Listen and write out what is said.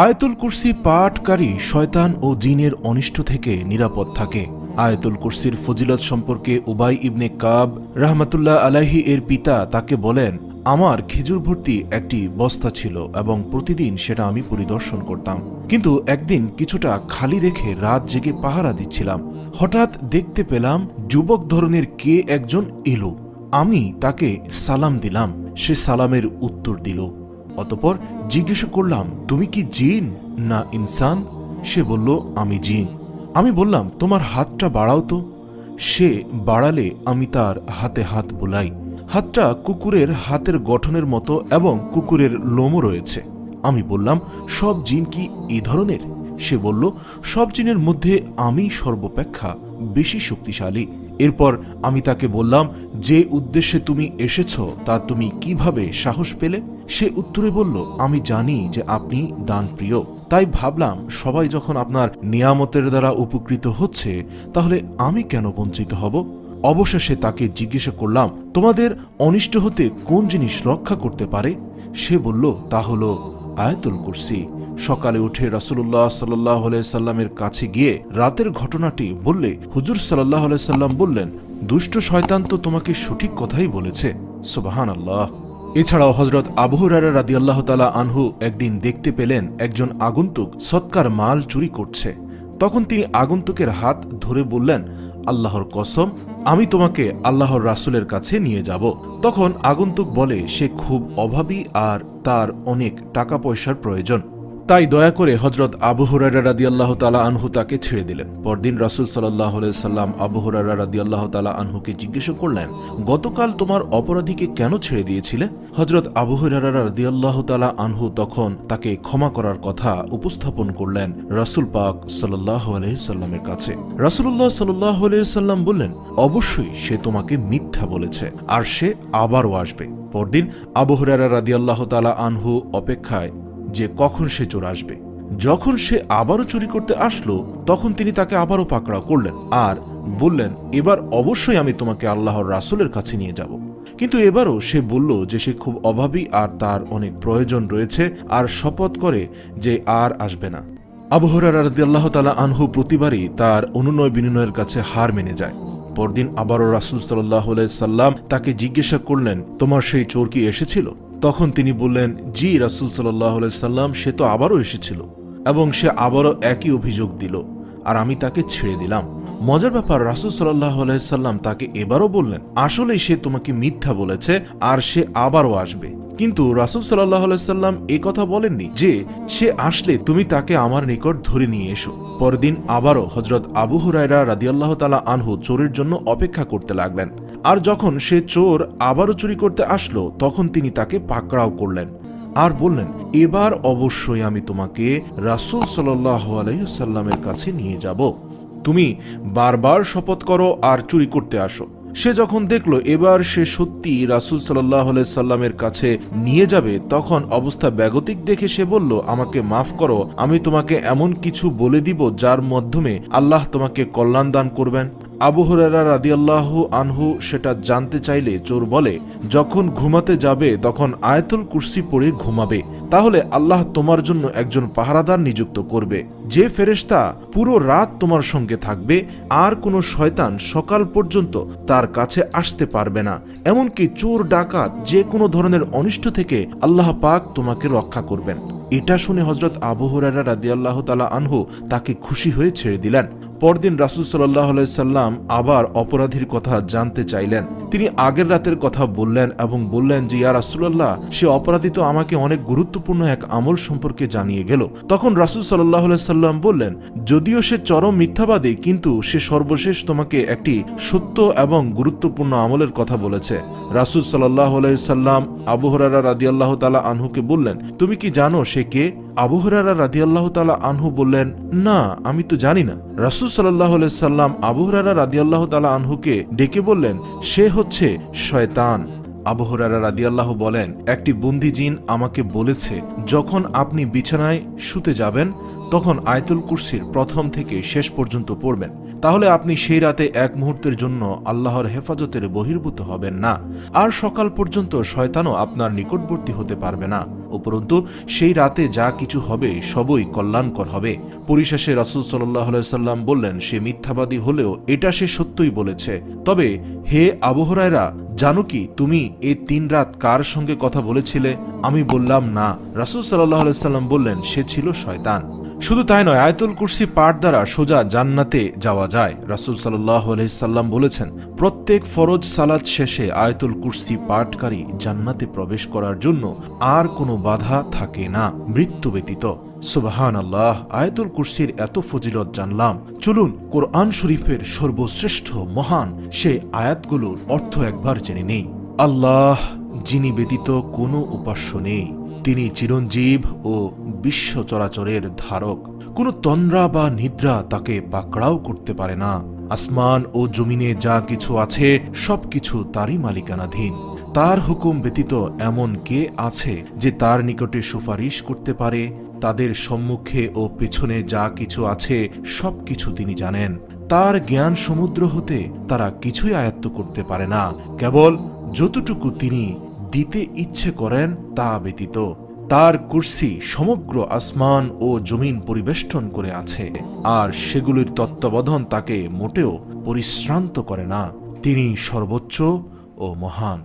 আয়াতুল কুরসি পাঠকারী শয়তান ও জিনের অনিষ্ট থেকে নিরাপদ থাকে। আয়াতুল কুরসির ফজিলত সম্পর্কে উবাই ইবনে কাব রাহমাতুল্লাহ আলাইহি এর পিতা তাকে বলেন, আমার খেজুর ভর্তি একটি বস্তা ছিল এবং প্রতিদিন সেটা আমি পরিদর্শন করতাম, কিন্তু একদিন কিছুটা খালি রেখে রাত জেগে পাহারা দিচ্ছিলাম। হঠাৎ দেখতে পেলাম যুবক ধরনের কে একজন এলো। আমি তাকে সালাম দিলাম, সে সালামের উত্তর দিল। অতঃপর জিজ্ঞাসা করলাম, তুমি কি জিন না ইনসান? সে বলল, আমি জিন। আমি বললাম, তোমার হাতটা বাড়াও তো। সে বাড়ালে আমি তার হাতে হাত বুলাই। হাতটা কুকুরের হাতের গঠনের মতো এবং কুকুরের লোমও রয়েছে। আমি বললাম, সব জিন কি এই ধরনের? সে বলল, সব জিনের মধ্যে আমি সর্বাপেক্ষা বেশি শক্তিশালী। এরপর আমি তাকে বললাম, যে উদ্দেশ্যে তুমি এসেছ তা তুমি কিভাবে সাহস পেলে? সে উত্তরে বলল, আমি জানি যে আপনি দানপ্রিয়, তাই ভাবলাম সবাই যখন আপনার নিয়ামতের দ্বারা উপকৃত হচ্ছে, তাহলে আমি কেন বঞ্চিত হব? অবশেষে তাকে জিজ্ঞাসা করলাম, তোমাদের অনিষ্ট হতে কোন জিনিস রক্ষা করতে পারে? সে বলল, তা হল আয়াতুল কুরসি। সকালে উঠে রাসূলুল্লাহ সাল্লাল্লাহু আলাইহি সাল্লামের কাছে গিয়ে রাতের ঘটনাটি বললে হুজুর সাল্লাল্লাহু আলাইহি সাল্লাম বললেন, দুষ্ট শয়তান তো তোমাকে সঠিক কথাই বলেছে। সুবহানাল্লাহ। এছাড়াও হযরত আবু হুরায়রা রাদিয়াল্লাহু তাআলা আনহু একদিন দেখতে পেলেন একজন আগন্তুক সৎকার মাল চুরি করছে। তখন তিনি আগন্তুকের হাত ধরে বললেন, আল্লাহর কসম, আমি তোমাকে আল্লাহর রাসূলের কাছে নিয়ে যাব। তখন আগন্তুক বলে সে খুব অভাবী আর তার অনেক টাকা পয়সার প্রয়োজন। তাই দয়া করে হযরত আবু হুরায়রা রাদিয়াল্লাহু তাআলা আনহু তাকে ছেড়ে দিলেন। পরদিন রাসূল সাল্লাল্লাহু আলাইহি সাল্লাম আবু হুরায়রা রাদিয়াল্লাহু তাআলা আনহুকে জিজ্ঞাসা করলেন, গতকাল তোমার অপরাধীকে কেন ছেড়ে দিয়েছিলে? হযরত আবু হুরায়রা রাদিয়াল্লাহু তাআলা আনহু তখন তাকে ক্ষমা করার কথা উপস্থাপন করলেন রাসূল পাক সাল্লাল্লাহু আলাইহি সাল্লামের কাছে। রাসূলুল্লাহ সাল্লাল্লাহু আলাইহি সাল্লাম বললেন, অবশ্যই সে তোমাকে মিথ্যা বলেছে আর সে আবারও আসবে। পরদিন আবু হুরায়রা রাদিয়াল্লাহু তাআলা আনহু অপেক্ষায় যে কখন সে চোর আসবে। যখন সে আবারও চুরি করতে আসলো, তখন তিনি তাকে আবারও পাকড়াও করলেন আর বললেন, এবার অবশ্যই আমি তোমাকে আল্লাহর রাসূলের কাছে নিয়ে যাব। কিন্তু এবারও সে বলল যে সে খুব অভাবী আর তার অনেক প্রয়োজন রয়েছে আর শপথ করে যে আর আসবে না। আবু হুরায়রা রাদিয়াল্লাহু তাআলা আনহু প্রতিবারই তার অনুনয় বিনয়ের কাছে হার মেনে যায়। পরদিন আবারও রাসূল সাল্লাল্লাহু আলাইহি সাল্লাম তাকে জিজ্ঞাসা করলেন, তোমার সেই চোর কি এসেছিল? তখন তিনি বললেন, জি রাসূল সাল্লাল্লাহু আলাইহি সাল্লাম, সে তো আবারও এসেছিল এবং সে আবারও একই অভিযোগ দিল আর আমি তাকে ছেড়ে দিলাম। মজার ব্যাপার, রাসূল সাল্লাল্লাহু আলাইহি সাল্লাম তাকে এবারও বললেন, আসলেই সে তোমাকে মিথ্যা বলেছে আর সে আবারও আসবে। কিন্তু রাসূল সাল্লাল্লাহু আলাইহি সাল্লাম এই কথা বলেননি যে সে আসলে তুমি তাকে আমার নিকট ধরে নিয়ে এসো। পরদিন আবারও হযরত আবু হুরায়রা রাদিয়াল্লাহু তাআলা আনহু চোরের জন্য অপেক্ষা করতে লাগলেন। আর যখন সে চোর আবারও চুরি করতে আসলো, তখন তিনি তাকে পাকড়াও করলেন আর বললেন, এবার অবশ্যই আমি তোমাকে রাসূল সাল্লাল্লাহু আলাইহি সাল্লামের কাছে নিয়ে যাব। তুমি বারবার শপথ করো আর চুরি করতে আসো। সে যখন দেখল এবার সে সত্যি রাসূল সাল্লাল্লাহু আলাইহি সাল্লামের কাছে নিয়ে যাবে, তখন অবস্থা বেগতিক দেখে সে বলল, আমাকে মাফ করো, আমি তোমাকে এমন কিছু বলে দিব যার মাধ্যমে আল্লাহ তোমাকে কল্যাণ দান করবেন। আবু হুরায়রা রাদিয়াল্লাহু আনহু সেটা জানতে চাইলে চোর বলে, যখন ঘুমাতে যাবে তখন আয়াতুল কুরসি পড়ে ঘুমাবে, তাহলে আল্লাহ তোমার জন্য একজন পাহারাদার নিযুক্ত করবে, যে ফেরেশতা পুরো রাত তোমার সঙ্গে থাকবে আর কোনো শয়তান সকাল পর্যন্ত তার কাছে আসতে পারবে না। এমনকি চোর ডাকাত যে কোনো ধরনের অনিষ্ট থেকে আল্লাহ পাক তোমাকে রক্ষা করবেন। এটা শুনে হযরত আবু হুরায়রা রাদিয়াল্লাহু তাআলা আনহু তাকে খুশি হয়ে ছেড়ে দিলেন। পরদিন রাসূল সাল্লাল্লাহু আলাইহি সাল্লাম আবার অপরাধীর কথা জানতে চাইলেন। তিনি আগের রাতের কথা বললেন এবং বললেন যে, ইয়া রাসূলুল্লাহ, সে অপরাধী তো আমাকে অনেক গুরুত্বপূর্ণ এক আমল সম্পর্কে জানিয়ে গেল। তখন রাসূল সাল্লাল্লাহু আলাইহি সাল্লাম বললেন, যদিও সে চরম মিথ্যাবাদী, কিন্তু সে সর্বশেষ তোমাকে একটি সত্য এবং গুরুত্বপূর্ণ আমলের কথা বলেছে। রাসূল সাল্লাল্লাহু আলাইহি সাল্লাম আবু হুরায়রা রাদিয়াল্লাহু তাআলা আনহুকে বললেন, তুমি কি জানো সে কে? আবু হুরায়রা রাদিয়াল্লাহু তাআলা আনহু বললেন, না, আমি তো জানি না। রাসূল সাল্লাল্লাহু আলাইহি সাল্লাম আবু হুরায়রা রাদিয়াল্লাহু তাআলা আনহুকে ডেকে বললেন, সে হচ্ছে শয়তান। আবু হুরায়রা রাদিয়াল্লাহু বলেন, একটি বন্দী জিন আমাকে বলেছে, যখন আপনি বিছানায় শুতে যাবেন তখন আয়াতুল কুরসির প্রথম থেকে শেষ পর্যন্ত পড়বেন, তাহলে আপনি সেই রাতে এক মুহূর্তের জন্য আল্লাহর হেফাজতের বহির্ভূত হবেন না আর সকাল পর্যন্ত শয়তানও আপনার নিকটবর্তী হতে পারবে না। উপরন্তু সেই রাতে যা কিছু হবে সবই কল্যাণকর হবে। পরিশেষে রাসূল সাল্লাল্লাহু আলাইহি সাল্লাম বললেন, সে মিথ্যাবাদী হলেও এটা সে সত্যই বলেছে। তবে হে আবু হুরায়রা, জানো কি তুমি এই 3 রাত কার সঙ্গে কথা বলেছিলে? আমি বললাম না। রাসূল সাল্লাল্লাহু আলাইহি সাল্লাম বললেন, সে ছিল শয়তান। শুধু তাই নয়, আয়াতুল কুরসি পাঠ দ্বারা সোজা জান্নাতে যাওয়া যায়। রাসূল সাল্লাল্লাহু আলাইহি সাল্লাম বলেছেন, প্রত্যেক ফরজ সালাত শেষে আয়াতুল কুরসি পাঠকারী জান্নাতে প্রবেশ করার জন্য আর কোনো বাধা থাকে না, মৃত্যু ব্যতীত। সুবহানাল্লাহ, আয়াতুল কুরসির এত ফজিলত জানলাম। চলুন কোরআন শরীফের সর্বশ্রেষ্ঠ মহান সেই আয়াতগুলোর অর্থ একবার জেনে নেই। আল্লাহ, যিনি ব্যতীত কোনো উপাস্য নেই, তিনি চিরঞ্জীব ও বিশ্ব চরাচরের ধারক। কোনো তন্দ্রা বা নিদ্রা তাকে পাকড়াও করতে পারে না। আসমান ও জমিনে যা কিছু আছে সবকিছু তারই মালিকানাধীন। তার হুকুম ব্যতীত এমন কে আছে যে তার নিকটে সুপারিশ করতে পারে? তাদের সম্মুখে ও পেছনে যা কিছু আছে সবকিছু তিনি জানেন। তার জ্ঞান সমুদ্র হতে তারা কিছুই আয়ত্ত করতে পারে না, কেবল যতটুকু তিনি দিতে ইচ্ছে করেন তা ব্যতীত। তার কুরসি সমগ্র আসমান ও জমিন পরিবেষ্টন করে আছে, আর সেগুলির তত্ত্বাবধান তাকে মোটেও পরিশ্রান্ত করে না। তিনি সর্বোচ্চ ও মহান।